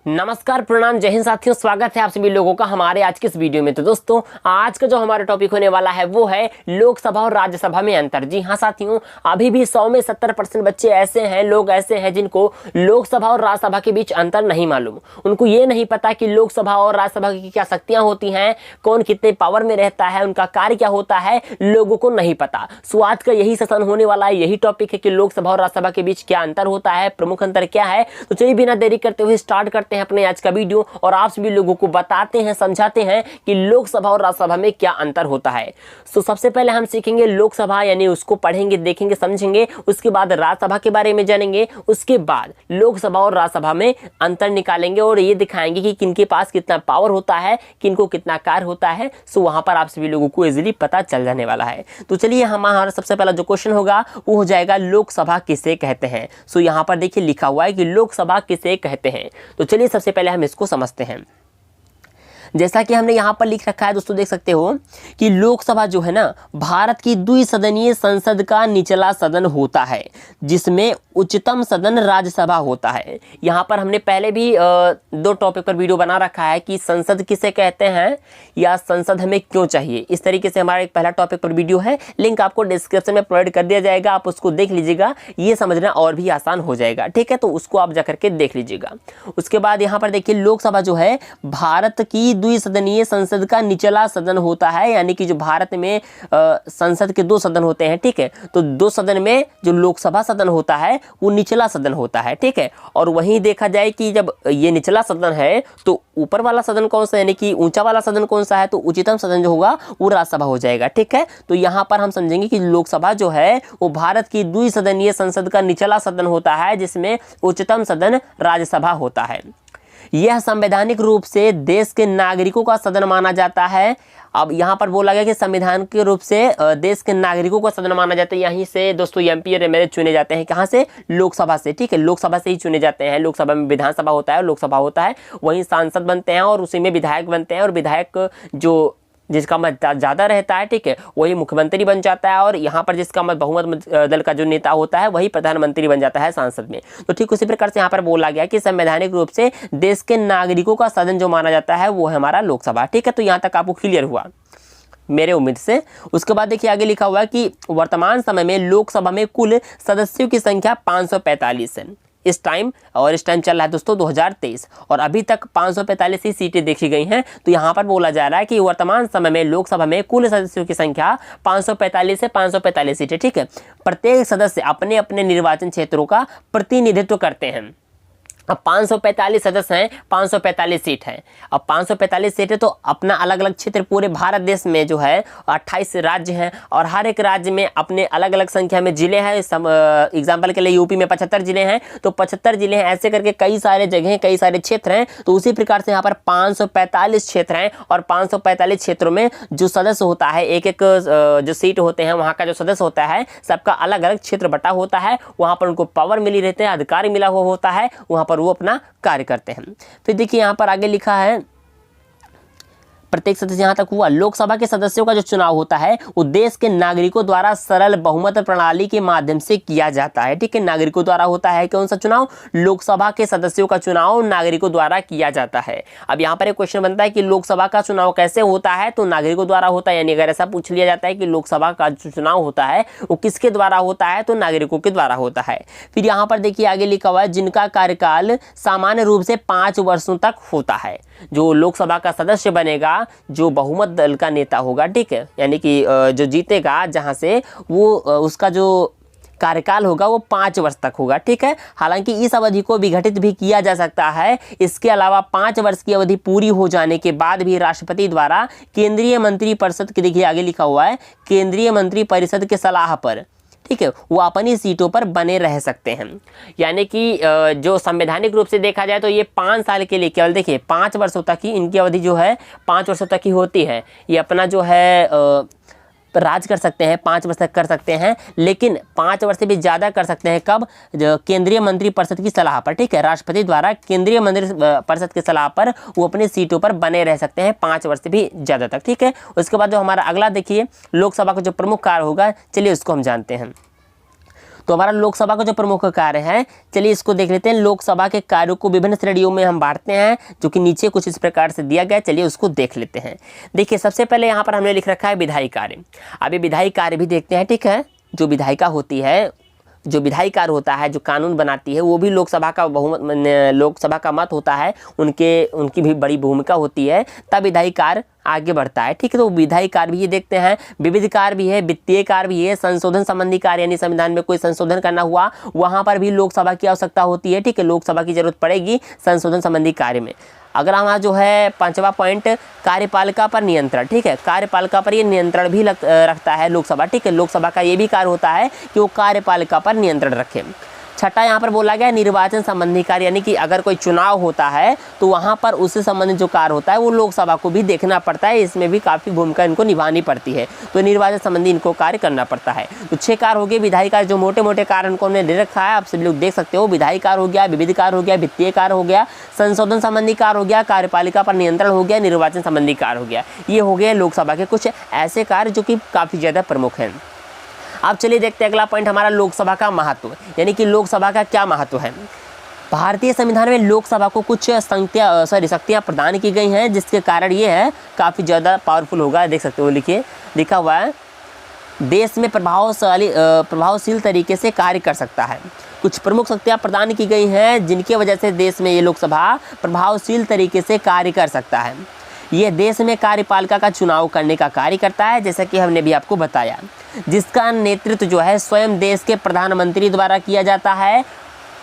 नमस्कार, प्रणाम, जय हिंद साथियों। स्वागत है आप सभी लोगों का हमारे आज के इस वीडियो में। तो दोस्तों, आज का जो हमारा टॉपिक होने वाला है वो है लोकसभा और राज्यसभा में अंतर। जी हाँ साथियों, अभी भी 100 में 70% बच्चे ऐसे हैं, लोग ऐसे हैं जिनको लोकसभा और राज्यसभा के बीच अंतर नहीं मालूम। उनको ये नहीं पता कि लोकसभा और राज्यसभा की क्या शक्तियां होती हैं, कौन कितने पावर में रहता है, उनका कार्य क्या होता है, लोगों को नहीं पता। सो आज का यही सेशन होने वाला है, यही टॉपिक है कि लोकसभा और राज्यसभा के बीच क्या अंतर होता है, प्रमुख अंतर क्या है। तो चलिए बिना देरी करते हुए स्टार्ट करते हैं अपने आज का वीडियो और आप सभी लोगों को बताते हैं, समझाते हैं कि लोकसभा और राज्यसभा में क्या अंतर होता है। तो सबसे पहले हम सीखेंगे लोकसभा, यानी उसको पढ़ेंगे, देखेंगे, समझेंगे। उसके बाद राज्यसभा के बारे में जानेंगे। उसके बाद लोकसभा और राज्यसभा में अंतर निकालेंगे और ये दिखाएंगे कि किनके पास कितना पावर होता है, किनको कितना कार्य होता है। सो वहां पर आप सभी लोगों को इजीली पता चल जाने वाला है। तो चलिए हमारा सबसे पहला जो क्वेश्चन होगा वो हो जाएगा लोकसभा किसे कहते हैं। सो यहाँ पर देखिए लिखा हुआ है कि लोकसभा किसे कहते हैं। तो चलिए सबसे पहले हम इसको समझते हैं। जैसा कि हमने यहाँ पर लिख रखा है दोस्तों, देख सकते हो कि लोकसभा जो है ना, भारत की द्विसदनीय संसद का निचला सदन होता है, जिसमें उच्चतम सदन राज्यसभा होता है। यहाँ पर हमने पहले भी दो टॉपिक पर वीडियो बना रखा है कि संसद किसे कहते हैं या संसद हमें क्यों चाहिए। इस तरीके से हमारा एक पहला टॉपिक पर वीडियो है, लिंक आपको डिस्क्रिप्शन में प्रोवाइड कर दिया जाएगा, आप उसको देख लीजिएगा, ये समझना और भी आसान हो जाएगा। ठीक है, तो उसको आप जाकर के देख लीजिएगा। उसके बाद यहाँ पर देखिए लोकसभा जो है भारत की द्विसदनीय संसद का निचला सदन होता है, यानी कि जो भारत में संसद के दो सदन होते हैं। ठीक है, तो दो सदन में जो लोकसभा सदन होता है वो निचला सदन होता है। ठीक है, और वहीं देखा जाए कि जब ये निचला सदन है तो ऊपर वाला सदन कौन सा, यानी कि ऊंचा वाला सदन कौन सा है, तो उच्चतम सदन जो होगा वो राज्यसभा हो जाएगा। ठीक है, तो यहाँ पर हम समझेंगे कि लोकसभा जो है वो भारत की द्विसदनीय संसद का निचला सदन होता है, जिसमें उच्चतम सदन राज्यसभा होता है। यह संवैधानिक रूप से देश के नागरिकों का सदन माना जाता है। अब यहाँ पर बोला गया कि संविधान के रूप से देश के नागरिकों का सदन माना जाता है। यहीं से दोस्तों एमपी और एमएलए चुने जाते हैं। कहाँ से? लोकसभा से। ठीक है, लोकसभा से ही चुने जाते हैं। लोकसभा में विधानसभा होता है, लोकसभा होता है, वहीं सांसद बनते हैं और उसी में विधायक बनते हैं, और विधायक जो जिसका मत ज़्यादा रहता है, ठीक है, वही मुख्यमंत्री बन जाता है, और यहाँ पर जिसका मत बहुमत दल का जो नेता होता है वही प्रधानमंत्री बन जाता है सांसद में। तो ठीक उसी प्रकार से यहाँ पर बोला गया कि संवैधानिक रूप से देश के नागरिकों का सदन जो माना जाता है वो है हमारा लोकसभा। ठीक है, तो यहाँ तक आपको क्लियर हुआ मेरे उम्मीद से। उसके बाद देखिए आगे लिखा हुआ है कि वर्तमान समय में लोकसभा में कुल सदस्यों की संख्या 545 है इस टाइम, और इस टाइम चल रहा है दोस्तों 2023, और अभी तक 545 ही सीटें देखी गई हैं। तो यहाँ पर बोला जा रहा है कि वर्तमान समय में लोकसभा में कुल सदस्यों की संख्या 545 से 545 सीटें। ठीक है, प्रत्येक सदस्य अपने अपने निर्वाचन क्षेत्रों का प्रतिनिधित्व करते हैं। अब 545 सदस्य हैं, 545 सीट है। अब 545 सीटें तो अपना अलग अलग क्षेत्र, पूरे भारत देश में जो है 28 राज्य हैं, और हर एक राज्य में अपने अलग अलग संख्या में जिले हैं। एग्जाम्पल के लिए यूपी में 75 जिले हैं, तो 75 जिले हैं, ऐसे करके कई सारे जगह, कई सारे क्षेत्र हैं। तो उसी प्रकार से यहाँ पर 545 क्षेत्र हैं, और 545 क्षेत्रों में जो सदस्य होता है, एक एक जो सीट होते हैं वहाँ का जो सदस्य होता है, सबका अलग अलग क्षेत्र बटा होता है। वहाँ पर उनको पावर मिली रहते हैं, अधिकार मिला हुआ होता है, वहाँ पर वो अपना कार्य करते हैं। फिर देखिए यहाँ पर आगे लिखा है, प्रत्येक सदस्य यहाँ तक हुआ। लोकसभा के सदस्यों का जो चुनाव होता है वो देश के नागरिकों द्वारा सरल बहुमत प्रणाली के माध्यम से किया जाता है। ठीक है, नागरिकों द्वारा होता है। कौन सा चुनाव? लोकसभा के सदस्यों का चुनाव नागरिकों द्वारा किया जाता है। अब यहाँ पर एक क्वेश्चन बनता है कि लोकसभा का चुनाव कैसे होता है, तो नागरिकों द्वारा होता है। यानी अगर ऐसा पूछ लिया जाता है कि लोकसभा का जो चुनाव होता है वो किसके द्वारा होता है, तो नागरिकों के द्वारा होता है। फिर यहाँ पर देखिए आगे लिखा हुआ है, जिनका कार्यकाल सामान्य रूप से 5 वर्षों तक होता है। जो लोकसभा का सदस्य बनेगा, जो बहुमत दल का नेता होगा, ठीक है, यानी कि जो जीतेगा जहां से, वो उसका जो कार्यकाल होगा वो 5 वर्ष तक होगा। ठीक है, हालांकि इस अवधि को विघटित भी किया जा सकता है। इसके अलावा 5 वर्ष की अवधि पूरी हो जाने के बाद भी राष्ट्रपति द्वारा केंद्रीय मंत्रिपरिषद के, देखिए आगे लिखा हुआ है, केंद्रीय मंत्रिपरिषद के सलाह पर, ठीक है, वो अपनी सीटों पर बने रह सकते हैं। यानी कि जो संवैधानिक रूप से देखा जाए तो ये 5 साल के लिए, केवल देखिए 5 वर्षों तक ही इनकी अवधि जो है 5 वर्षों तक ही होती है। ये अपना जो है राज कर सकते हैं, 5 वर्ष तक कर सकते हैं, लेकिन 5 वर्ष से भी ज़्यादा कर सकते हैं। कब? केंद्रीय मंत्रिपरिषद की सलाह पर। ठीक है, राष्ट्रपति द्वारा केंद्रीय मंत्रिपरिषद की सलाह पर वो अपनी सीटों पर बने रह सकते हैं 5 वर्ष से भी ज़्यादा तक। ठीक है, उसके बाद जो हमारा अगला देखिए लोकसभा का जो प्रमुख कार्य होगा, चलिए उसको हम जानते हैं। तो हमारा लोकसभा का जो प्रमुख कार्य है, चलिए इसको देख लेते हैं। लोकसभा के कार्यों को विभिन्न श्रेणियों में हम बांटते हैं, जो कि नीचे कुछ इस प्रकार से दिया गया है। चलिए उसको देख लेते हैं। देखिए सबसे पहले यहाँ पर हमने लिख रखा है विधायी कार्य। अभी विधायी कार्य भी देखते हैं, ठीक है। जो विधायिका होती है, जो विधायी कार्य होता है, जो कानून बनाती है, वो भी लोकसभा का बहुमत, लोकसभा का मत होता है, उनकी भी बड़ी भूमिका होती है, तब विधायी कार्य आगे बढ़ता है, ठीक है। तो विधायी कार्य भी ये देखते हैं, विविध कार्य भी है, वित्तीय कार्य भी है, संशोधन संबंधी कार्य यानी संविधान में कोई संशोधन करना हुआ, वहाँ पर भी लोकसभा की आवश्यकता होती है, ठीक है। लोकसभा की जरूरत पड़ेगी संशोधन संबंधी कार्य में। अगर हमारा जो है 5वां पॉइंट, कार्यपालिका पर नियंत्रण, ठीक है। कार्यपालिका पर ये नियंत्रण भी रखता है लोकसभा, ठीक है। लोकसभा का ये भी कार्य होता है कि वो कार्यपालिका पर नियंत्रण रखे। 6 यहाँ पर बोला गया निर्वाचन संबंधी कार्य, यानी कि अगर कोई चुनाव होता है तो वहाँ पर उससे संबंधित जो कार्य होता है वो लोकसभा को भी देखना पड़ता है। इसमें भी काफ़ी भूमिका इनको निभानी पड़ती है, तो निर्वाचन संबंधी इनको कार्य करना पड़ता है। तो 6 कार्य हो गए विधायी कार्य, जो मोटे मोटे कार्य उनको हमने दे रखा है, आप सभी लोग देख सकते हो। विधायी कार्य हो गया, विविध कार्य हो गया, वित्तीय कार्य हो गया, संशोधन संबंधी कार्य हो गया, कार्यपालिका पर नियंत्रण हो गया, निर्वाचन संबंधी कार्य हो गया। ये हो गए लोकसभा के कुछ ऐसे कार्य जो कि काफ़ी ज़्यादा प्रमुख हैं। अब चलिए देखते हैं अगला पॉइंट हमारा लोकसभा का महत्व, यानी कि लोकसभा का क्या महत्व है। भारतीय संविधान में लोकसभा को कुछ शक्तियाँ प्रदान की गई हैं, जिसके कारण ये है काफ़ी ज़्यादा पावरफुल होगा। देख सकते हो, लिखिए, लिखा हुआ है, देश में प्रभावशील तरीके से कार्य कर सकता है। कुछ प्रमुख शक्तियाँ प्रदान की गई हैं जिनकी वजह से देश में ये लोकसभा प्रभावशील तरीके से कार्य कर सकता है। ये देश में कार्यपालिका का चुनाव करने का कार्य करता है, जैसा कि हमने भी आपको बताया, जिसका नेतृत्व जो है स्वयं देश के प्रधानमंत्री द्वारा किया जाता है।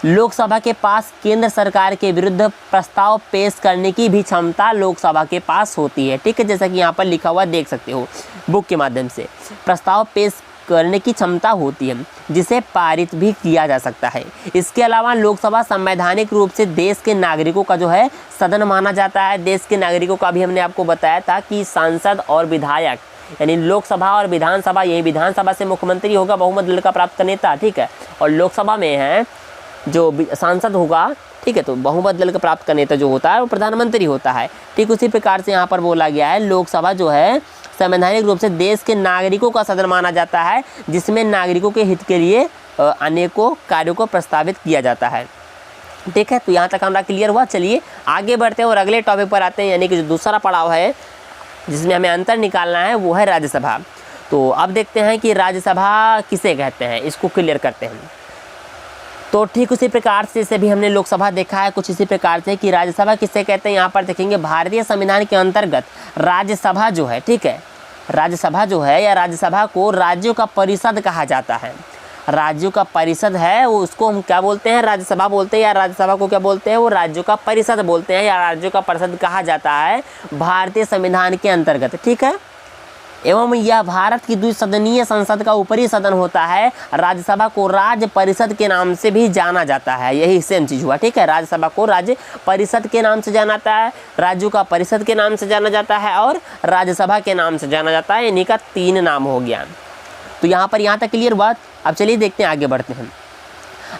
लोकसभा के पास केंद्र सरकार के विरुद्ध प्रस्ताव पेश करने की भी क्षमता लोकसभा के पास होती है, ठीक है। जैसा कि यहाँ पर लिखा हुआ देख सकते हो बुक के माध्यम से, प्रस्ताव पेश करने की क्षमता होती है, जिसे पारित भी किया जा सकता है। इसके अलावा लोकसभा संवैधानिक रूप से देश के नागरिकों का जो है सदन माना जाता है। देश के नागरिकों का भी हमने आपको बताया था कि सांसद और विधायक, यानी लोकसभा और विधानसभा, यही विधानसभा से मुख्यमंत्री होगा बहुमत दल का प्राप्त नेता, ठीक है, और लोकसभा में है जो सांसद होगा, ठीक है, तो बहुमत दल का प्राप्त नेता जो होता है वो प्रधानमंत्री होता है। ठीक उसी प्रकार से यहाँ पर बोला गया है लोकसभा जो है संवैधानिक रूप से देश के नागरिकों का सदन माना जाता है, जिसमें नागरिकों के हित के लिए अनेकों कार्यों को प्रस्तावित किया जाता है, ठीक है। तो यहाँ तक हमारा क्लियर हुआ। चलिए आगे बढ़ते हैं और अगले टॉपिक पर आते हैं, यानी कि जो दूसरा पड़ाव है जिसमें हमें अंतर निकालना है वो है राज्यसभा। तो अब देखते हैं कि राज्यसभा किसे कहते हैं, इसको क्लियर करते हैं। तो ठीक उसी प्रकार से जैसे भी हमने लोकसभा देखा है, कुछ इसी प्रकार से कि राज्यसभा किसे कहते हैं यहाँ पर देखेंगे। भारतीय संविधान के अंतर्गत राज्यसभा जो है, ठीक है, राज्यसभा जो है या राज्यसभा को राज्यों का परिषद कहा जाता है। राज्यों का परिषद है वो, उसको हम क्या बोलते हैं, राज्यसभा बोलते हैं, या राज्यसभा को क्या बोलते हैं, वो राज्यों का परिषद बोलते हैं, या राज्यों का परिषद कहा जाता है भारतीय संविधान के अंतर्गत, ठीक है। एवं यह भारत की द्विसदनीय संसद का ऊपरी सदन होता है। राज्यसभा को राज्य परिषद के नाम से भी जाना जाता है, यही सेम चीज़ हुआ, ठीक है। राज्यसभा को राज्य परिषद के नाम से जाना जाता है, राज्यों का परिषद के नाम से जाना जाता है, और राज्यसभा के नाम से जाना जाता है। इन्हीं का 3 नाम हो गया। तो यहाँ पर यहाँ तक क्लियर बात। अब चलिए देखते हैं, आगे बढ़ते हैं।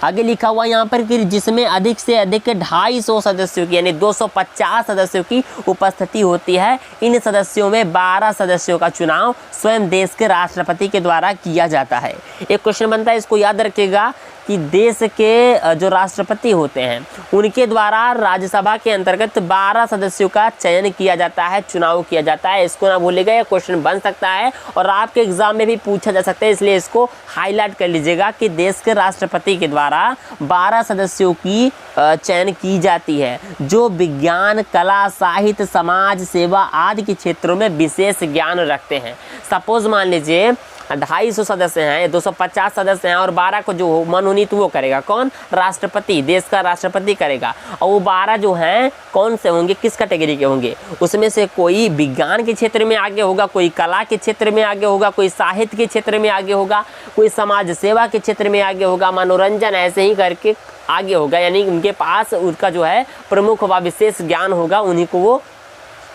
आगे लिखा हुआ यहाँ पर कि जिसमें अधिक से अधिक 250 सदस्यों की, यानी 250 सदस्यों की उपस्थिति होती है। इन सदस्यों में 12 सदस्यों का चुनाव स्वयं देश के राष्ट्रपति के द्वारा किया जाता है। एक क्वेश्चन बनता है, इसको याद रखिएगा कि देश के जो राष्ट्रपति होते हैं उनके द्वारा राज्यसभा के अंतर्गत 12 सदस्यों का चयन किया जाता है, चुनाव किया जाता है। इसको ना भूलिएगा, यह क्वेश्चन बन सकता है और आपके एग्जाम में भी पूछा जा सकता है, इसलिए इसको हाईलाइट कर लीजिएगा कि देश के राष्ट्रपति के द्वारा 12 सदस्यों की चयन की जाती है, जो विज्ञान, कला, साहित्य, समाज सेवा आदि के क्षेत्रों में विशेष ज्ञान रखते हैं। सपोज मान लीजिए 250 सदस्य हैं, 250 सदस्य हैं, और 12 को जो मनोनीत वो करेगा कौन, राष्ट्रपति, देश का राष्ट्रपति करेगा। और वो 12 जो हैं कौन से होंगे, किस कैटेगरी के होंगे, उसमें से कोई विज्ञान के क्षेत्र में आगे होगा, कोई कला के क्षेत्र में आगे होगा, कोई साहित्य के क्षेत्र में आगे होगा, कोई समाज सेवा के क्षेत्र में आगे होगा, मनोरंजन, ऐसे ही करके आगे होगा। यानी उनके पास उनका जो है प्रमुख व विशेष ज्ञान होगा, उन्हीं को वो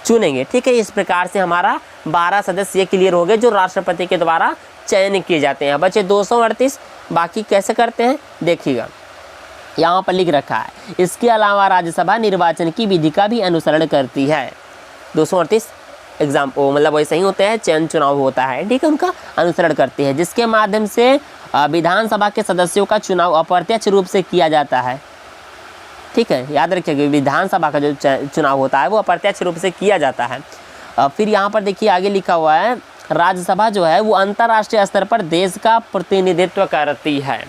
चुनेंगे, ठीक है। इस प्रकार से हमारा 12 सदस्य क्लियर हो गए जो राष्ट्रपति के द्वारा चयन किए जाते हैं। बचे 238, बाकी कैसे करते हैं देखिएगा, यहाँ पर लिख रखा है। इसके अलावा राज्यसभा निर्वाचन की विधि का भी अनुसरण करती है। 238 एग्जाम मतलब वैसे ही होते हैं, चयन चुनाव होता है, ठीक है, उनका अनुसरण करती है, जिसके माध्यम से विधानसभा के सदस्यों का चुनाव अप्रत्यक्ष रूप से किया जाता है। ठीक है, याद रखिएगा विधानसभा का जो चुनाव होता है वो अप्रत्यक्ष रूप से किया जाता है। फिर यहाँ पर देखिए आगे लिखा हुआ है राज्यसभा जो है वो अंतर्राष्ट्रीय स्तर पर देश का प्रतिनिधित्व करती है।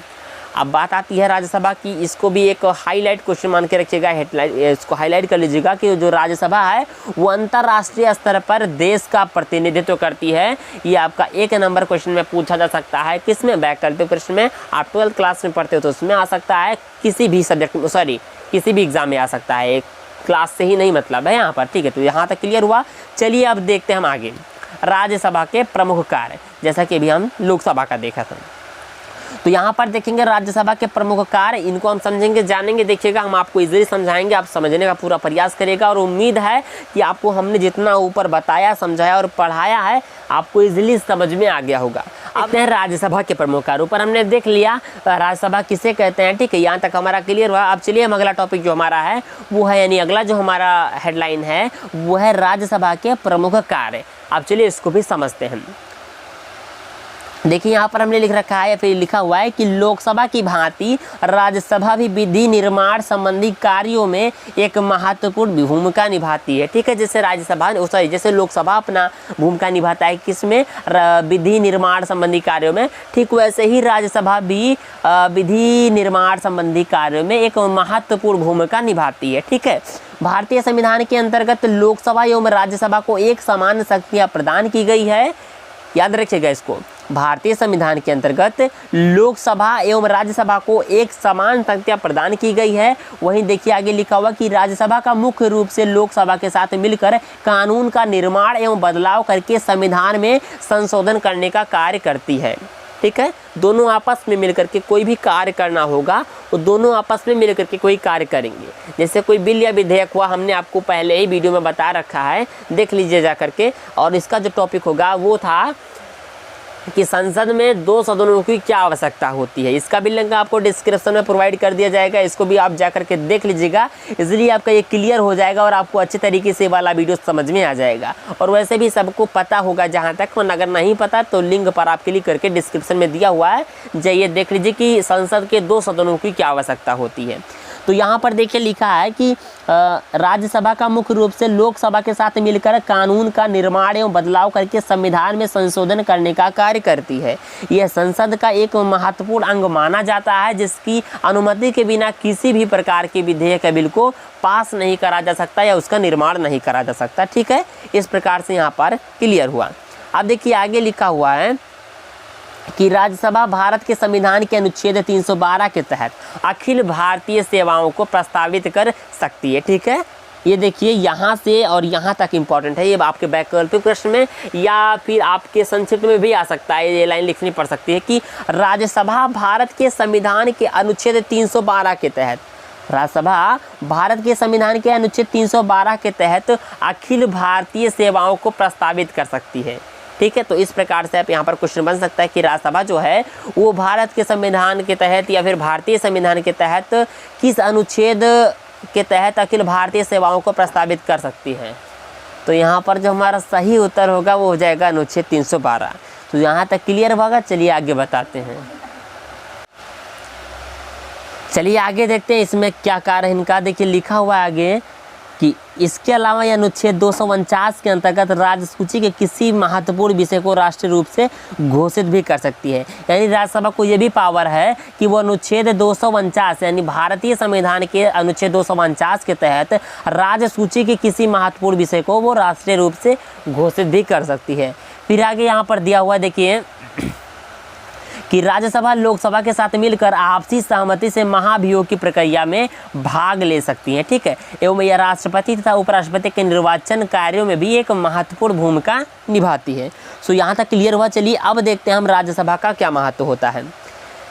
अब बात आती है राज्यसभा की, इसको भी एक हाईलाइट क्वेश्चन मान के रखिएगा, हेडलाइन इसको हाईलाइट कर लीजिएगा कि जो राज्यसभा है वो अंतर्राष्ट्रीय स्तर पर देश का प्रतिनिधित्व करती है। ये आपका 1 नंबर क्वेश्चन में पूछा जा सकता है। किसमें? वैकल्पिक प्रश्न में। आप 12th क्लास में पढ़ते हो तो उसमें आ सकता है, किसी भी सब्जेक्ट किसी भी एग्जाम में आ सकता है, एक क्लास से ही नहीं मतलब है यहाँ पर। ठीक है, तो यहाँ तक क्लियर हुआ। चलिए अब देखते हैं हम आगे राज्यसभा के प्रमुख कार्य, जैसा कि अभी हम लोकसभा का देखा था। तो यहाँ पर देखेंगे राज्यसभा के प्रमुख कार्य, इनको हम समझेंगे जानेंगे। देखिएगा हम आपको इजीली समझाएंगे, आप समझने का पूरा प्रयास करिएगा और उम्मीद है कि आपको हमने जितना ऊपर बताया, समझाया और पढ़ाया है आपको इजीली समझ में आ गया होगा। अब राज्यसभा के प्रमुख कार्य ऊपर हमने देख लिया राज्यसभा किसे कहते हैं। ठीक है, यहाँ तक हमारा क्लियर हुआ। अब चलिए हम अगला टॉपिक जो हमारा है वो है, यानी अगला जो हमारा हेडलाइन है वो है राज्यसभा के प्रमुख कार्य। अब चलिए इसको भी समझते हैं। देखिए यहाँ पर हमने लिख रखा है या फिर लिखा हुआ है कि लोकसभा की भांति राज्यसभा भी विधि निर्माण संबंधी कार्यों में एक महत्वपूर्ण भूमिका निभाती है। ठीक है, जैसे राज्यसभा जैसे लोकसभा अपना भूमिका निभाता है किसमें? विधि निर्माण संबंधी कार्यों में, ठीक वैसे ही राज्यसभा भी विधि निर्माण संबंधी कार्यों में एक महत्वपूर्ण भूमिका निभाती है। ठीक है, भारतीय संविधान के अंतर्गत लोकसभा एवं राज्यसभा को एक समान शक्तियाँ प्रदान की गई है। याद रखिएगा इसको, भारतीय संविधान के अंतर्गत लोकसभा एवं राज्यसभा को एक समान शक्तियाँ प्रदान की गई है। वहीं देखिए आगे लिखा हुआ कि राज्यसभा का मुख्य रूप से लोकसभा के साथ मिलकर कानून का निर्माण एवं बदलाव करके संविधान में संशोधन करने का कार्य करती है। ठीक है, दोनों आपस में मिलकर के कोई भी कार्य करना होगा वो दोनों आपस में मिलकर के कोई कार्य करेंगे। जैसे कोई बिल या विधेयक हुआ, हमने आपको पहले ही वीडियो में बता रखा है, देख लीजिए जा करके। और इसका जो टॉपिक होगा वो था कि संसद में 2 सदनों की क्या आवश्यकता होती है। इसका भी लिंक आपको डिस्क्रिप्शन में प्रोवाइड कर दिया जाएगा, इसको भी आप जा करके देख लीजिएगा। इसलिए आपका ये क्लियर हो जाएगा और आपको अच्छे तरीके से वाला वीडियो समझ में आ जाएगा। और वैसे भी सबको पता होगा जहाँ तक, अगर नहीं पता तो लिंक पर आप क्लिक करके डिस्क्रिप्शन में दिया हुआ है, जाइए देख लीजिए कि संसद के 2 सदनों की क्या आवश्यकता होती है। तो यहाँ पर देखिए लिखा है कि राज्यसभा का मुख्य रूप से लोकसभा के साथ मिलकर कानून का निर्माण एवं बदलाव करके संविधान में संशोधन करने का कार्य करती है। यह संसद का एक महत्वपूर्ण अंग माना जाता है, जिसकी अनुमति के बिना किसी भी प्रकार के विधेयक या बिल को पास नहीं करा जा सकता या उसका निर्माण नहीं करा जा सकता। ठीक है, इस प्रकार से यहाँ पर क्लियर हुआ। अब देखिए आगे लिखा हुआ है कि राज्यसभा भारत के संविधान के अनुच्छेद 312 के तहत अखिल भारतीय सेवाओं को प्रस्तावित कर सकती है। ठीक है, ये देखिए यहाँ से और यहाँ तक इम्पॉर्टेंट है, ये आपके वैकल्पिक प्रश्न में या फिर आपके संक्षिप्त में भी आ सकता है, ये लाइन लिखनी पड़ सकती है कि राज्यसभा भारत के संविधान के अनुच्छेद 312 के तहत, राज्यसभा भारत के संविधान के अनुच्छेद 312 के तहत अखिल भारतीय सेवाओं को प्रस्तावित कर सकती है। ठीक है, तो इस प्रकार से आप यहाँ पर क्वेश्चन बन सकता है कि राज्यसभा जो है वो भारत के संविधान के तहत या फिर भारतीय संविधान के तहत किस अनुच्छेद के तहत अखिल भारतीय सेवाओं को प्रस्तावित कर सकती है। तो यहाँ पर जो हमारा सही उत्तर होगा वो हो जाएगा अनुच्छेद 312। तो यहाँ तक क्लियर होगा। चलिए आगे बताते हैं, चलिए आगे देखते हैं इसमें क्या कार्य है इनका। देखिए लिखा हुआ है आगे कि इसके अलावा यह अनुच्छेद 249 के अंतर्गत राज्य सूची के किसी महत्वपूर्ण विषय को राष्ट्रीय रूप से घोषित भी कर सकती है। यानी राज्यसभा को यह भी पावर है कि वो अनुच्छेद 249 यानी भारतीय संविधान के अनुच्छेद 249 के तहत राज्य सूची के किसी महत्वपूर्ण विषय को वो राष्ट्रीय रूप से घोषित भी कर सकती है। फिर आगे यहाँ पर दिया हुआ देखिए कि राज्यसभा लोकसभा के साथ मिलकर आपसी सहमति से महाभियोग की प्रक्रिया में भाग ले सकती है। ठीक है, एवं यह राष्ट्रपति तथा उपराष्ट्रपति के निर्वाचन कार्यों में भी एक महत्वपूर्ण भूमिका निभाती है। सो यहाँ तक क्लियर हुआ। चलिए अब देखते हैं हम राज्यसभा का क्या महत्व होता है।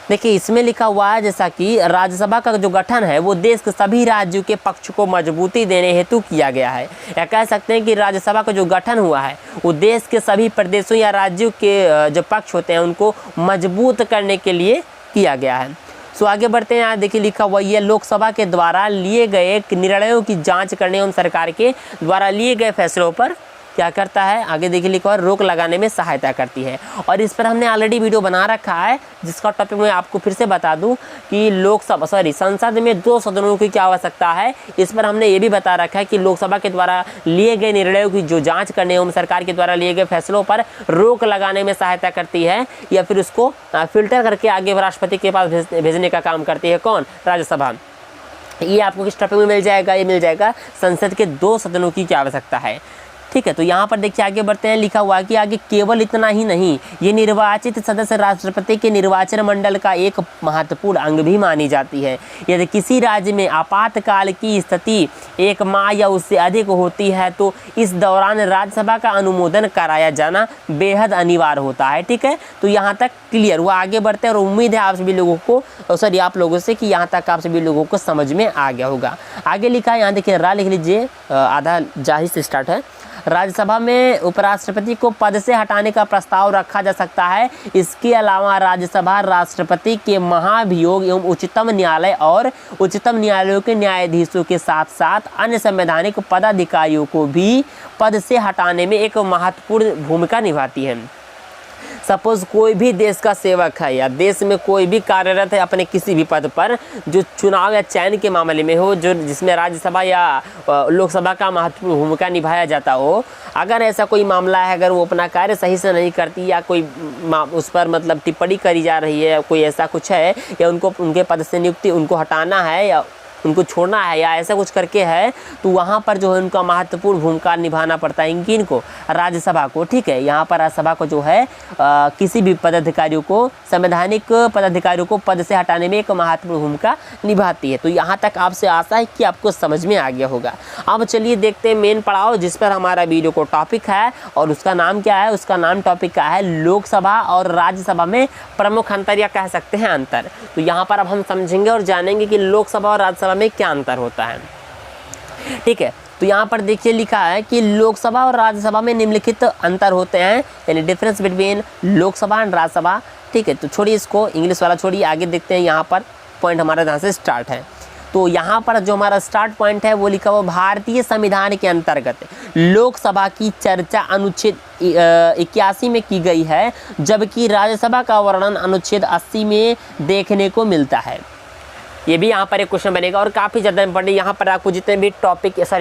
देखिए इसमें लिखा हुआ है जैसा कि राज्यसभा का जो गठन है वो देश के सभी राज्यों के पक्ष को मजबूती देने हेतु किया गया है। या कह सकते हैं कि राज्यसभा का जो गठन हुआ है वो देश के सभी प्रदेशों या राज्यों के जो पक्ष होते हैं उनको मजबूत करने के लिए किया गया है। सो आगे बढ़ते हैं। यहाँ देखिए लिखा हुआ ये लोकसभा के द्वारा लिए गए निर्णयों की जाँच करने एवं सरकार के द्वारा लिए गए फैसलों पर क्या करता है, आगे देखिए लिखा है रोक लगाने में सहायता करती है। और इस पर हमने ऑलरेडी वीडियो बना रखा है, जिसका टॉपिक मैं आपको फिर से बता दूं कि संसद में 2 सदनों की क्या आवश्यकता है। इस पर हमने ये भी बता रखा है कि लोकसभा के द्वारा लिए गए निर्णयों की जो जांच करने एवं सरकार के द्वारा लिए गए फैसलों पर रोक लगाने में सहायता करती है, या फिर उसको फिल्टर करके आगे राष्ट्रपति के पास भेजने का काम करती है कौन, राज्यसभा। ये आपको किस टॉपिक में मिल जाएगा, ये मिल जाएगा संसद के 2 सदनों की क्या आवश्यकता है। ठीक है, तो यहाँ पर देखिए आगे बढ़ते हैं, लिखा हुआ है कि आगे केवल इतना ही नहीं, ये निर्वाचित सदस्य राष्ट्रपति के निर्वाचन मंडल का एक महत्वपूर्ण अंग भी मानी जाती है। यदि किसी राज्य में आपातकाल की स्थिति 1 माह या उससे अधिक होती है तो इस दौरान राज्यसभा का अनुमोदन कराया जाना बेहद अनिवार्य होता है। ठीक है, तो यहाँ तक क्लियर हुआ। आगे बढ़ते हैं और उम्मीद है आप सभी लोगों को, आप लोगों से कि यहाँ तक आप सभी लोगों को समझ में आ गया होगा। आगे लिखा है, यहाँ देखिए रा लिख लीजिए, आधा जाहिर से स्टार्ट है। राज्यसभा में उपराष्ट्रपति को पद से हटाने का प्रस्ताव रखा जा सकता है। इसके अलावा राज्यसभा राष्ट्रपति के महाभियोग एवं उच्चतम न्यायालय और उच्चतम न्यायालयों के न्यायाधीशों के साथ साथ अन्य संवैधानिक पदाधिकारियों को भी पद से हटाने में एक महत्वपूर्ण भूमिका निभाती है। सपोज कोई भी देश का सेवक है या देश में कोई भी कार्यरत है अपने किसी भी पद पर, जो चुनाव या चयन के मामले में हो, जो जिसमें राज्यसभा या लोकसभा का महत्वपूर्ण भूमिका निभाया जाता हो, अगर ऐसा कोई मामला है, अगर वो अपना कार्य सही से नहीं करती या कोई उस पर मतलब टिप्पणी करी जा रही है, कोई ऐसा कुछ है, या उनको उनके पद से नियुक्ति उनको हटाना है या उनको छोड़ना है या ऐसा कुछ करके है, तो वहाँ पर जो है उनका महत्वपूर्ण भूमिका निभाना पड़ता है इनको, राज्यसभा को। ठीक है, यहाँ पर राज्यसभा को जो है किसी भी पदाधिकारियों को, संवैधानिक पदाधिकारियों को पद से हटाने में एक महत्वपूर्ण भूमिका निभाती है। तो यहाँ तक आपसे आशा है कि आपको समझ में आ गया होगा। अब चलिए देखते हैं मेन पड़ाव, जिस पर हमारा वीडियो को टॉपिक है, और उसका नाम क्या है, उसका नाम टॉपिक का है लोकसभा और राज्यसभा में प्रमुख अंतर, या कह सकते हैं अंतर। तो यहाँ पर अब हम समझेंगे और जानेंगे कि लोकसभा और राज्यसभा में क्या अंतर होता है। ठीक है, तो यहाँ पर देखिए लिखा है कि लोकसभा और राज्यसभा में निम्नलिखित अंतर होते हैं, यानी difference between Lok Sabha and Rajya Sabha. ठीक है, तो छोड़िए इसको, इंग्लिश वाला छोड़िए, आगे देखते हैं। यहाँ पर पॉइंट हमारा जहाँ से स्टार्ट है, तो यहाँ पर जो हमारा स्टार्ट पॉइंट है वो लिखा हुआ भारतीय संविधान के अंतर्गत लोकसभा की चर्चा अनुच्छेद 81 में की गई है, जबकि राज्यसभा का वर्णन अनुच्छेद 80 में देखने को मिलता है। ये भी यहाँ पर एक क्वेश्चन बनेगा और काफ़ी ज़्यादा इंपॉर्टेंट। यहाँ पर आपको जितने भी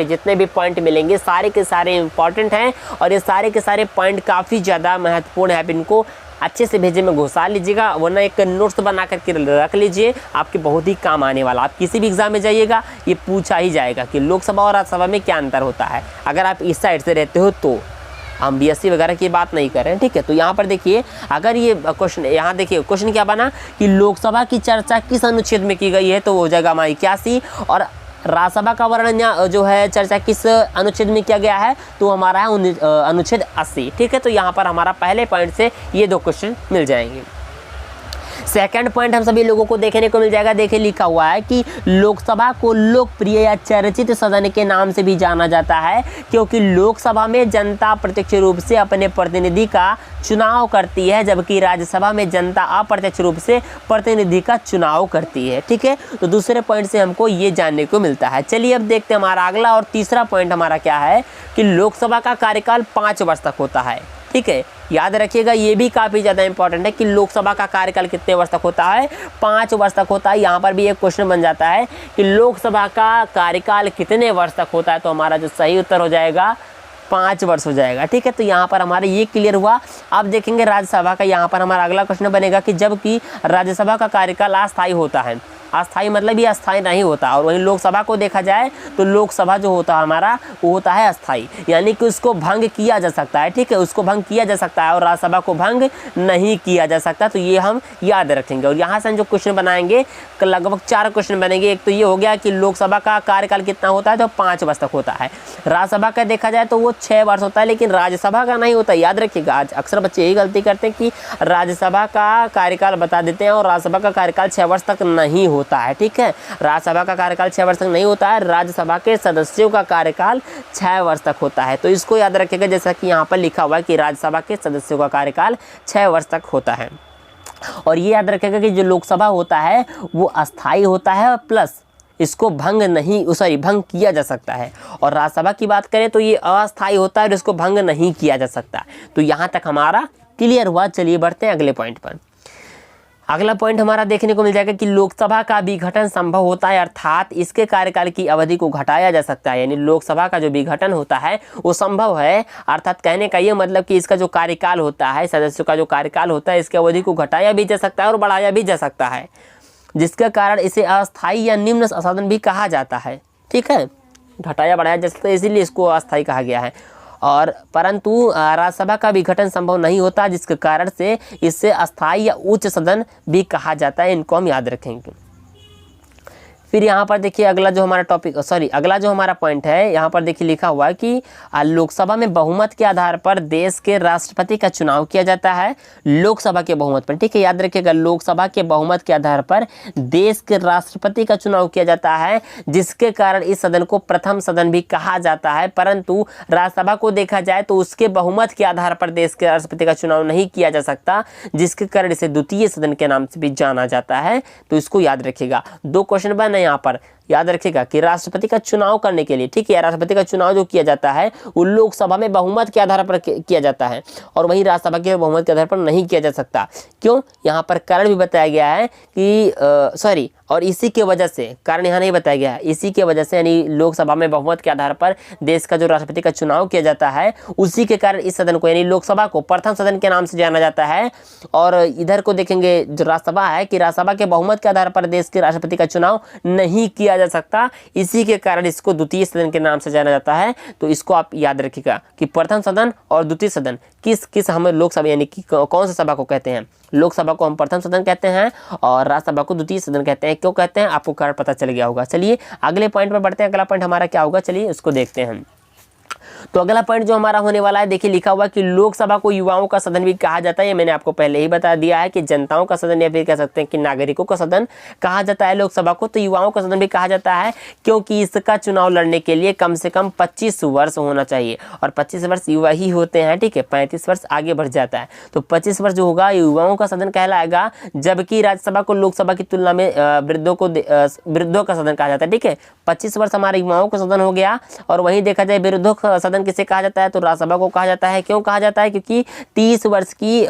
जितने भी पॉइंट मिलेंगे सारे के सारे इंपॉर्टेंट हैं, और ये सारे के सारे पॉइंट काफ़ी ज़्यादा महत्वपूर्ण है। इनको अच्छे से भेजे में घुसा लीजिएगा, वरना एक नोट्स बना करके रख लीजिए, आपके बहुत ही काम आने वाला। आप किसी भी एग्जाम में जाइएगा ये पूछा ही जाएगा कि लोकसभा और राज्यसभा में क्या अंतर होता है, अगर आप इस साइड से रहते हो तो। हम बीएससी वगैरह की बात नहीं कर रहे हैं। ठीक है, तो यहाँ पर देखिए, अगर ये क्वेश्चन, यहाँ देखिए क्वेश्चन क्या बना कि लोकसभा की चर्चा किस अनुच्छेद में की गई है, तो हो जाएगा हमारा 81, और राज्यसभा का वर्णन जो है चर्चा किस अनुच्छेद में किया गया है, तो हमारा है अनुच्छेद 80। ठीक है, तो यहाँ पर हमारा पहले पॉइंट से ये 2 क्वेश्चन मिल जाएंगे। सेकंड पॉइंट हम सभी लोगों को देखने को मिल जाएगा। देखिए लिखा हुआ है कि लोकसभा को लोकप्रिय या चर्चित सदन के नाम से भी जाना जाता है, क्योंकि लोकसभा में जनता प्रत्यक्ष रूप से अपने प्रतिनिधि का चुनाव करती है, जबकि राज्यसभा में जनता अप्रत्यक्ष रूप से प्रतिनिधि का चुनाव करती है। ठीक है, तो दूसरे पॉइंट से हमको ये जानने को मिलता है। चलिए अब देखते हैं हमारा अगला और तीसरा पॉइंट हमारा क्या है कि लोकसभा का कार्यकाल 5 वर्ष तक होता है। ठीक है, याद रखिएगा, ये भी काफ़ी ज़्यादा इंपॉर्टेंट है कि लोकसभा का कार्यकाल कितने वर्ष तक होता है, 5 वर्ष तक होता है। यहाँ पर भी एक क्वेश्चन बन जाता है कि लोकसभा का कार्यकाल कितने वर्ष तक होता है, तो हमारा जो सही उत्तर हो जाएगा 5 वर्ष हो जाएगा। ठीक है, तो यहाँ पर हमारा ये क्लियर हुआ। अब देखेंगे राज्यसभा का, यहाँ पर हमारा अगला क्वेश्चन बनेगा कि जबकि राज्यसभा का कार्यकाल अस्थायी होता है, अस्थायी मतलब ये अस्थायी नहीं होता, और वहीं लोकसभा को देखा जाए तो लोकसभा जो होता है हमारा वो होता है अस्थायी, यानी कि उसको भंग किया जा सकता है। ठीक है, उसको भंग किया जा सकता है और राज्यसभा को भंग नहीं किया जा सकता, तो ये हम याद रखेंगे। और यहाँ से हम जो क्वेश्चन बनाएंगे लगभग 4 क्वेश्चन बनेंगे। एक तो ये हो गया कि लोकसभा का कार्यकाल कितना होता है, तो 5 वर्ष तक होता है। राज्यसभा का देखा जाए तो वो 6 वर्ष होता है, लेकिन राज्यसभा का नहीं होता। याद रखिएगा, आज अक्सर बच्चे यही गलती करते हैं कि राज्यसभा का कार्यकाल बता देते हैं और राज्यसभा का कार्यकाल 6 वर्ष तक नहीं होता है। ठीक है, राज्यसभा का कार्यकाल 6 वर्ष तक नहीं होता है, राज्यसभा के सदस्यों का कार्यकाल 6 वर्ष तक होता है। तो इसको याद रखिएगा, जैसा कि यहाँ पर लिखा हुआ है कि राज्यसभा के सदस्यों का कार्यकाल 6 वर्ष तक होता है। और ये याद रखिएगा कि जो लोकसभा होता है वो अस्थायी होता है, प्लस इसको भंग किया जा सकता है। और राज्यसभा की बात करें तो ये अस्थायी होता है और इसको भंग नहीं किया जा सकता। तो यहाँ तक हमारा क्लियर हुआ। चलिए बढ़ते हैं अगले पॉइंट पर। अगला पॉइंट हमारा देखने को मिल जाएगा कि लोकसभा का विघटन संभव होता है, अर्थात इसके कार्यकाल की अवधि को घटाया जा सकता है। यानी लोकसभा का जो विघटन होता है वो संभव है, अर्थात कहने का ये मतलब कि इसका जो कार्यकाल होता है, सदस्यों का जो कार्यकाल होता है, इसकी अवधि को घटाया भी जा सकता है और बढ़ाया भी जा सकता है, जिसके कारण इसे अस्थायी या निम्न सदन भी कहा जाता है। ठीक है, घटाया बढ़ाया जा सकता है, इसीलिए इसको अस्थायी कहा गया है। और परंतु राज्यसभा का विघटन संभव नहीं होता, जिसके कारण से इससे अस्थायी या उच्च सदन भी कहा जाता है। इनको हम याद रखेंगे। फिर यहाँ पर देखिए अगला जो हमारा पॉइंट है, यहाँ पर देखिए लिखा हुआ है कि लोकसभा में बहुमत के आधार पर देश के राष्ट्रपति का चुनाव किया जाता है। लोकसभा के बहुमत पर, ठीक है, याद रखिएगा, लोकसभा के बहुमत के आधार पर देश के राष्ट्रपति का चुनाव किया जाता है, जिसके कारण इस सदन को प्रथम सदन भी कहा जाता है। परंतु राज्यसभा को देखा जाए तो उसके बहुमत के आधार पर देश के राष्ट्रपति का चुनाव नहीं किया जा सकता, जिसके कारण इसे द्वितीय सदन के नाम से भी जाना जाता है। तो इसको याद रखिएगा। 2 क्वेश्चन बने यहाँ पर, याद रखिएगा कि राष्ट्रपति का चुनाव करने के लिए, ठीक है, राष्ट्रपति का चुनाव जो किया जाता है वो लोकसभा में बहुमत के आधार पर किया जाता है और वहीं राज्यसभा के बहुमत के आधार पर नहीं किया जा सकता। क्यों? यहाँ पर कारण भी बताया गया है कि और इसी के वजह से, कारण यहाँ नहीं बताया गया है, इसी के वजह से, यानी लोकसभा में बहुमत के आधार पर देश का जो राष्ट्रपति का चुनाव किया जाता है, उसी के कारण इस सदन को, यानी लोकसभा को, प्रथम सदन के नाम से जाना जाता है। और इधर को देखेंगे जो राज्यसभा है कि राज्यसभा के बहुमत के आधार पर देश के राष्ट्रपति का चुनाव नहीं किया जा सकता, इसी के कारण इसको द्वितीय सदन के नाम से जाना जाता है। तो इसको आप याद रखिएगा कि प्रथम सदन और द्वितीय सदन किस हम लोकसभा, यानी कि कौन सा सभा को कहते हैं। लोकसभा को हम प्रथम सदन कहते हैं और राज्यसभा को द्वितीय सदन कहते हैं। क्यों कहते हैं आपको कारण पता चल गया होगा। चलिए अगले पॉइंट पर बढ़ते हैं। अगला पॉइंट हमारा क्या होगा, चलिए उसको देखते हैं। तो अगला पॉइंट जो हमारा होने वाला है, देखिए लिखा हुआ कि लोकसभा को युवाओं का सदन भी कहा जाता है। ये मैंने आपको पहले ही बता दिया है कि जनताओं का सदन, या फिर कह सकते हैं कि नागरिकों का सदन कहा जाता है लोकसभा को। तो युवाओं का सदन भी कहा जाता है क्योंकि इसका चुनाव लड़ने के लिए कम से कम 25 वर्ष होना चाहिए और 25 वर्ष युवा ही होते हैं। ठीक है, 35 वर्ष आगे बढ़ जाता है। तो 25 वर्ष जो होगा युवाओं का सदन कहलाएगा, जबकि राज्यसभा को लोकसभा की तुलना में वृद्धों का सदन कहा जाता है। ठीक है, 25 वर्ष हमारे युवाओं का सदन हो गया और वहीं देखा जाए वृद्धों का सदन किसे कहा जाता है, तो राज्यसभा को कहा जाता है। क्यों कहा जाता है? क्योंकि 30 वर्ष की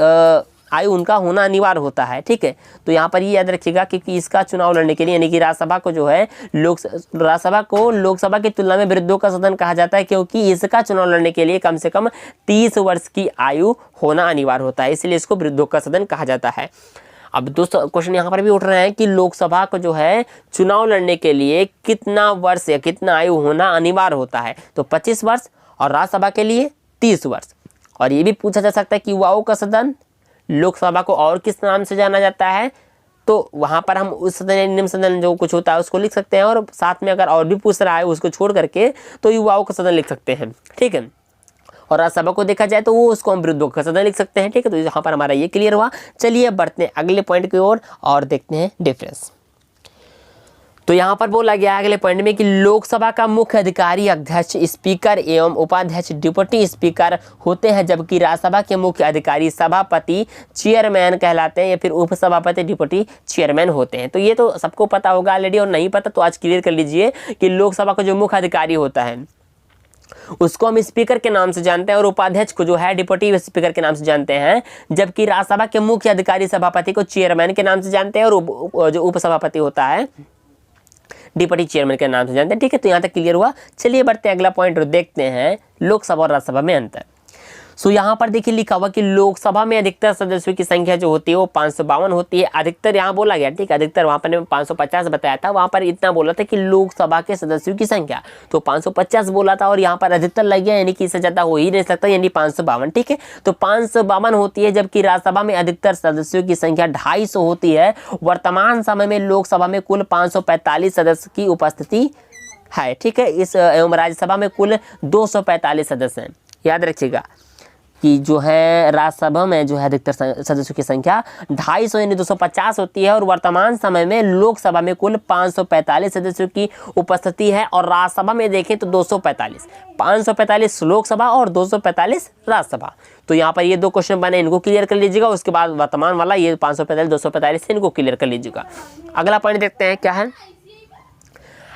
आयु उनका होना अनिवार्य होता है। ठीक है, तो यहाँ पर ये याद रखिएगा कि इसका चुनाव लड़ने के लिए, यानी कि राज्यसभा को जो है राज्यसभा को लोकसभा की तुलना में वृद्धों का सदन कहा जाता है, क्योंकि इसका चुनाव लड़ने के लिए कम से कम 30 वर्ष की आयु होना अनिवार्य होता है, इसलिए इसको वृद्धों का सदन कहा जाता है। अब दोस्तों क्वेश्चन यहाँ पर भी उठ रहे हैं कि लोकसभा को जो है चुनाव लड़ने के लिए कितना वर्ष या कितना आयु होना अनिवार्य होता है, तो 25 वर्ष, और राज्यसभा के लिए 30 वर्ष। और ये भी पूछा जा सकता है कि युवाओं का सदन लोकसभा को और किस नाम से जाना जाता है, तो वहाँ पर हम उस सदन, निम्न सदन जो कुछ होता है उसको लिख सकते हैं, और साथ में अगर और भी पूछ रहा है उसको छोड़ करके तो युवाओं का सदन लिख सकते हैं। ठीक है, और राज्यसभा को देखा जाए तो वो उसको हम वृद्धों का सदन लिख सकते हैं। ठीक है, तो यहाँ पर हमारा ये क्लियर हुआ। चलिए बढ़ते हैं अगले पॉइंट की ओर और देखते हैं डिफरेंस। तो यहाँ पर बोला गया अगले पॉइंट में कि लोकसभा का मुख्य अधिकारी अध्यक्ष, स्पीकर एवं उपाध्यक्ष डिप्टी स्पीकर होते हैं, जबकि राज्यसभा के मुख्य अधिकारी सभापति चेयरमैन कहलाते हैं, या फिर उपसभापति डिप्टी चेयरमैन होते हैं। तो ये तो सबको पता होगा ऑलरेडी, और नहीं पता तो आज क्लियर कर लीजिए कि लोकसभा का जो मुख्य अधिकारी होता है उसको हम स्पीकर के नाम से जानते हैं और उपाध्यक्ष को जो है डिप्टी स्पीकर के नाम से जानते हैं, जबकि राज्यसभा के मुख्य अधिकारी सभापति को चेयरमैन के नाम से जानते हैं और जो उपसभापति होता है डिप्टी चेयरमैन के नाम से जानते हैं। ठीक है, तो यहाँ तक क्लियर हुआ। चलिए बढ़ते हैं अगला पॉइंट और देखते हैं लोकसभा और राज्यसभा में अंतर। सो यहाँ पर देखिए लिखा हुआ कि लोकसभा में अधिकतर सदस्यों की संख्या जो होती है वो 552 होती है। अधिकतर यहाँ बोला गया, ठीक है, अधिकतर वहाँ पर 550 बताया था, वहाँ पर इतना बोला था कि लोकसभा के सदस्यों की संख्या, तो 550 बोला था और यहाँ पर अधिकतर लग गया, यानी कि इससे ज़्यादा हो ही नहीं सकता, यानी 552। ठीक है, तो 552 होती है, जबकि राज्यसभा में अधिकतर सदस्यों की संख्या 250 होती है। वर्तमान समय में लोकसभा में कुल 545 सदस्य की उपस्थिति है। ठीक है, इस एवं राज्यसभा में कुल 245 सदस्य हैं। याद रखिएगा कि जो है राज्यसभा में जो है अधिकतर सदस्यों की संख्या 250 यानी 250 होती है, और वर्तमान समय में लोकसभा में कुल 545 सदस्यों की उपस्थिति है, और राज्यसभा में देखें तो 245, 545 लोकसभा और 245 राज्यसभा। तो यहाँ पर ये 2 क्वेश्चन बने, इनको क्लियर कर लीजिएगा। उसके बाद वर्तमान वाला ये 545 245 इनको क्लियर कर लीजिएगा। अगला पॉइंट देखते हैं क्या है।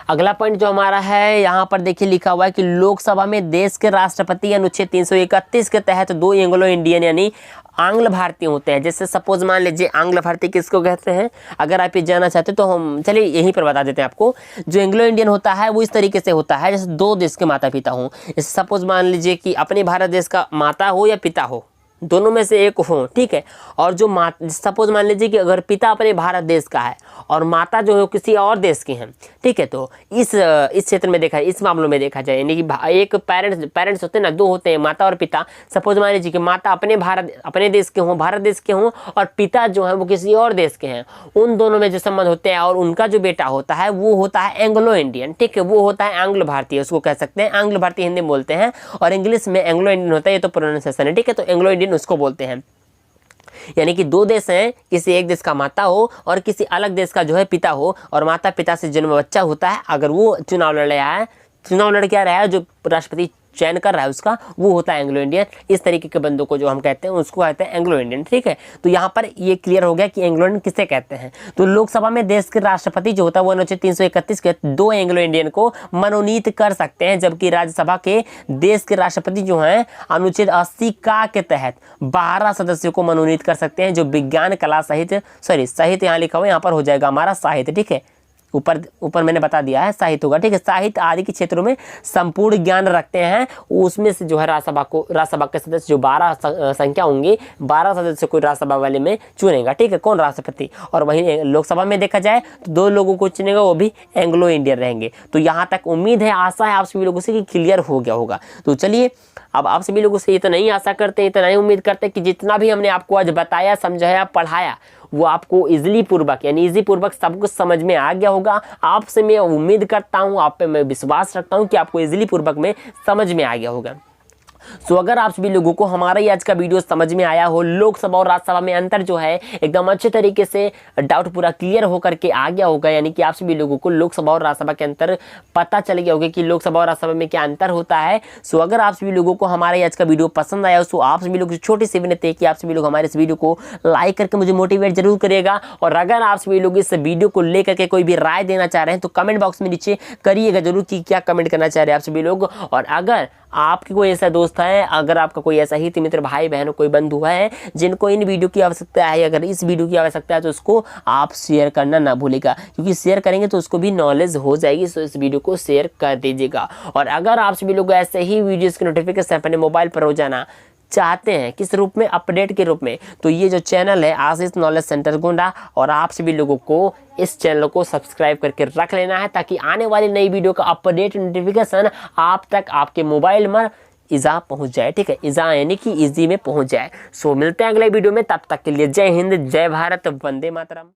अगला पॉइंट जो हमारा है यहाँ पर देखिए लिखा हुआ है कि लोकसभा में देश के राष्ट्रपति अनुच्छेद 331 के तहत 2 एंग्लो इंडियन यानी आंग्ल भारतीय होते हैं। जैसे सपोज मान लीजिए आंग्ल भारतीय किसको कहते हैं, अगर आप ये जानना चाहते हैं तो हम चलिए यहीं पर बता देते हैं आपको। जो एंग्लो इंडियन होता है वो इस तरीके से होता है जैसे 2 देश के माता पिता हों। जैसे सपोज मान लीजिए कि अपने भारत देश का माता हो या पिता हो, दोनों में से एक हो, ठीक है। और जो सपोज मान लीजिए कि अगर पिता अपने भारत देश का है और माता जो है किसी और देश की हैं, ठीक है, तो इस क्षेत्र में देखा है, इस मामलों में देखा जाए यानी कि एक पेरेंट्स होते हैं ना, 2 होते हैं, माता और पिता। सपोज मान लीजिए कि माता अपने देश के हों, भारत देश के हों, और पिता जो है वो किसी और देश के हैं, उन दोनों में जो संबंध होते हैं और उनका जो बेटा होता है वो होता है एंग्लो इंडियन, ठीक है, वो होता है आंग्ल भारतीय, उसको कह सकते हैं आंग्ल भारतीय हिंदी में बोलते हैं, और इंग्लिश में एंग्लो इंडियन होता है, ये तो प्रोनाउंसिएशन है, ठीक है। तो एंग्लो इंडियन उसको बोलते हैं। यानी कि 2 देश हैं, किसी एक देश का माता हो और किसी अलग देश का जो है पिता हो, और माता पिता से जन्म बच्चा होता है, अगर वो चुनाव लड़ क्या रहा है, जो राष्ट्रपति चयन कर रहा है उसका, वो होता है एंग्लो इंडियन। इस तरीके के बंदों को जो हम कहते हैं उसको कहते हैं एंग्लो इंडियन, ठीक है। तो यहाँ पर ये क्लियर हो गया कि एंग्लो इंडियन किसे कहते हैं। तो लोकसभा में देश के राष्ट्रपति जो होता है वो अनुच्छेद 331 के 2 एंग्लो इंडियन को मनोनीत कर सकते हैं, जबकि राज्यसभा के देश के राष्ट्रपति जो हैं अनुच्छेद 80 का के तहत 12 सदस्यों को मनोनीत कर सकते हैं, जो विज्ञान कला साहित्य यहाँ लिखा हुआ है, यहाँ पर हो जाएगा हमारा साहित्य, ठीक है। ऊपर मैंने बता दिया है साहित्य होगा, ठीक है। साहित्य आदि के क्षेत्रों में संपूर्ण ज्ञान रखते हैं, उसमें से जो है राज्यसभा के सदस्य जो 12 संख्या होंगे, 12 सदस्य को राज्यसभा वाले में चुनेगा, ठीक है, कौन, राष्ट्रपति। और वहीं लोकसभा में देखा जाए तो 2 लोगों को चुनेगा, वो भी एंग्लो इंडियन रहेंगे। तो यहाँ तक उम्मीद है, आशा है आप सभी लोगों से कि क्लियर हो गया होगा। तो चलिए अब आप सभी लोगों से इतना ही आशा करते हैं, इतना ही उम्मीद करते हैं कि जितना भी हमने आपको आज बताया, समझाया, पढ़ाया, वो आपको इजीली पूर्वक यानी इजी पूर्वक सब कुछ समझ में आ गया होगा। आपसे मैं उम्मीद करता हूँ, आप पे मैं विश्वास रखता हूँ कि आपको इजीली पूर्वक में समझ में आ गया होगा। सो अगर आप सभी लोगों को हमारा ये आज का वीडियो समझ में आया हो, लोकसभा और राज्यसभा में अंतर जो है एकदम अच्छे तरीके से डाउट पूरा क्लियर होकर के आ गया होगा, यानी कि आप सभी लोगों को लोकसभा और राज्यसभा के अंतर पता चल गया होगा कि लोकसभा और राज्यसभा में क्या अंतर होता है। सो अगर आप सभी लोगों को हमारा आज का वीडियो पसंद आया हो, सो आप सभी लोग छोटी सी विनती है कि आप सभी लोग हमारे इस वीडियो को लाइक करके मुझे मोटिवेट जरूर करिएगा। और अगर आप सभी लोग इस वीडियो को लेकर के कोई भी राय देना चाह रहे हैं तो कमेंट बॉक्स में नीचे करिएगा जरूर कि क्या कमेंट करना चाह रहे हैं आप सभी लोग। और अगर आपके कोई ऐसा दोस्त है, अगर आपका कोई ऐसा हित मित्र, भाई बहनों, कोई बंधु है जिनको इन वीडियो की आवश्यकता है, अगर इस वीडियो की आवश्यकता है, तो उसको आप शेयर करना ना भूलिएगा, क्योंकि शेयर करेंगे तो उसको भी नॉलेज हो जाएगी। सो इस वीडियो को शेयर कर दीजिएगा। और अगर आप सभी लोग ऐसे ही वीडियोस की नोटिफिकेशन अपने मोबाइल पर रोजाना चाहते हैं, किस रूप में, अपडेट के रूप में, तो ये जो चैनल है आशीष नॉलेज सेंटर गोंडा, और आप सभी लोगों को इस चैनल को सब्सक्राइब करके रख लेना है, ताकि आने वाली नई वीडियो का अपडेट नोटिफिकेशन आप तक आपके मोबाइल में ईज़ा पहुंच जाए, ठीक है, ईज़ा यानी कि इजी में पहुंच जाए। सो मिलते हैं अगले वीडियो में, तब तक के लिए जय हिंद, जय भारत, वंदे मातरम।